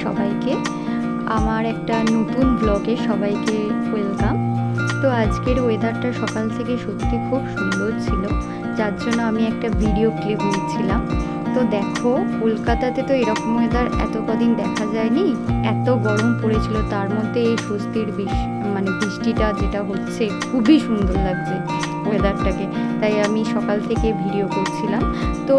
সবাইকে আমার একটা নতুন ব্লগে সবাইকে ওয়েলকাম। তো আজকের ওয়েদারটা সকাল থেকে সত্যি খুব সুন্দর ছিল, যার জন্য আমি একটা ভিডিও ক্লিপ নিচ্ছিলাম। তো দেখো, কলকাতাতে তো এরকম ওয়েদার এত কদিন দেখা যায়নি, এত গরম পড়েছিল, তার মধ্যে এই স্বস্তির বৃষ্টিটা যেটা হচ্ছে খুবই সুন্দর লাগছে ওয়েদারটাকে। তাই আমি সকাল থেকে ভিডিও করছিলাম। তো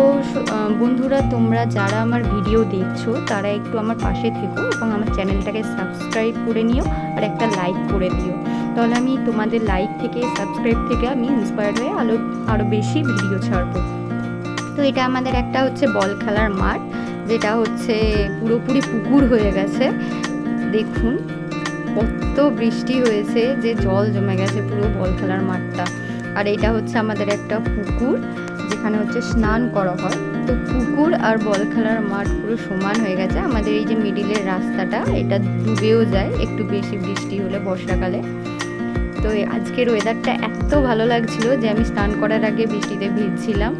বন্ধুরা, তোমরা যারা আমার ভিডিও দেখছো তারা একটু আমার পাশে থেকো এবং আমার চ্যানেলটাকে সাবস্ক্রাইব করে নিও আর একটা লাইক করে দিও। তাহলে আমি তোমাদের লাইক থেকে, সাবস্ক্রাইব থেকে আমি ইন্সপায়ার্ড হয়ে আরও বেশি ভিডিও ছাড়বো। তো এটা আমাদের একটা হচ্ছে বল খেলার মাঠ, যেটা হচ্ছে পুরোপুরি পুকুর হয়ে গেছে। দেখুন কত বৃষ্টি হয়েছে যে জল জমে গেছে পুরো বল খেলার মাঠটা। আর এটা হচ্ছে আমাদের একটা পুকুর, যেখানে হচ্ছে স্নান করা হয়। তো পুকুর আর বল খেলার মাঠ পুরো সমান হয়ে গেছে। আমাদের এই যে মিডিলের রাস্তাটা, এটা ডুবেও যায় একটু বেশি বৃষ্টি হলে বর্ষাকালে। তো আজকের ওয়েদারটা এত ভালো লাগছিল যে আমি স্নান করার আগে বৃষ্টিতে ভিজছিলাম,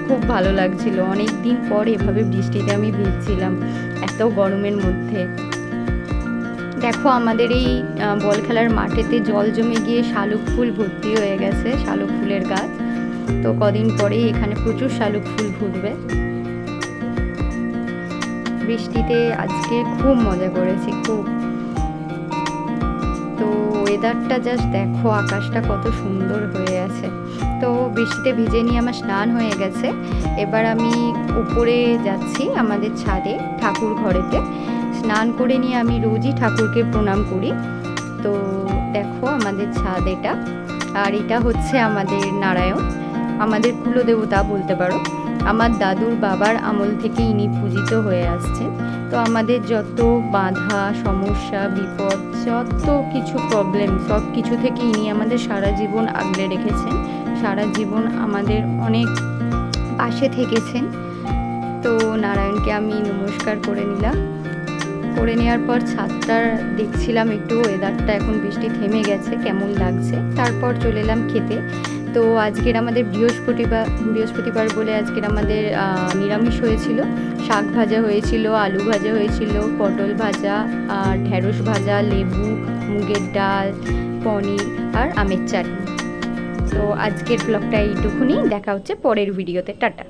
খুব ভালো লাগছিল। অনেক দিন পর এভাবে বৃষ্টিতে আমি ভিজছিলাম এত গরমের মধ্যে। দেখো, আমাদের এই বল খেলার মাঠেতে জল জমে গিয়ে শালুক ফুল ভর্তি হয়ে গেছে, শালুক ফুলের গাছ। তো কদিন পরেই এখানে প্রচুর শালুক ফুল ফুটবে। বৃষ্টিতে আজকে খুব মজা করেছি, খুব। তো ওয়েদারটা জাস্ট দেখো, আকাশটা কত সুন্দর হয়ে আছে। তো বৃষ্টিতে ভিজে নিয়ে আমার স্নান হয়ে গেছে। এবার আমি উপরে যাচ্ছি আমাদের ছাদে, ঠাকুর ঘরেতে। স্নান করে নিয়ে আমি রোজই ঠাকুরকে প্রণাম করি। তো দেখো আমাদের ছাদ এটা, আর এটা হচ্ছে আমাদের নারায়ণ, আমাদের কুলদেবতা বলতে পারো। আমার দাদুর বাবার আমল থেকে ইনি পূজিত হয়ে আসছেন। তো আমাদের যত বাধা, সমস্যা, বিপদ, যত কিছু প্রবলেম, সব কিছু থেকে ইনি আমাদের সারা জীবন আগলে রেখেছেন, সারা জীবন আমাদের অনেক পাশে থেকেছেন। তো নারায়ণকে আমি নমস্কার করে নিলাম। করে নেওয়ার পর ছাদটা দেখছিলাম একটু, ওয়েদারটা এখন বৃষ্টি থেমে গেছে, কেমন লাগছে। তারপর চলে এলাম খেতে। তো আজকের আমাদের বৃহস্পতিবার বলে আজকের আমাদের নিরামিষ হয়েছিল। শাক ভাজা হয়েছিল, আলু ভাজা হয়েছিল, পটল ভাজা, আর ঢেঁড়স ভাজা, লেবু, মুগের ডাল, পনির আর আমের চাটনি। তো আজকের ব্লগটা এইটুকুনি, দেখা হচ্ছে পরের ভিডিওতে। টাটা।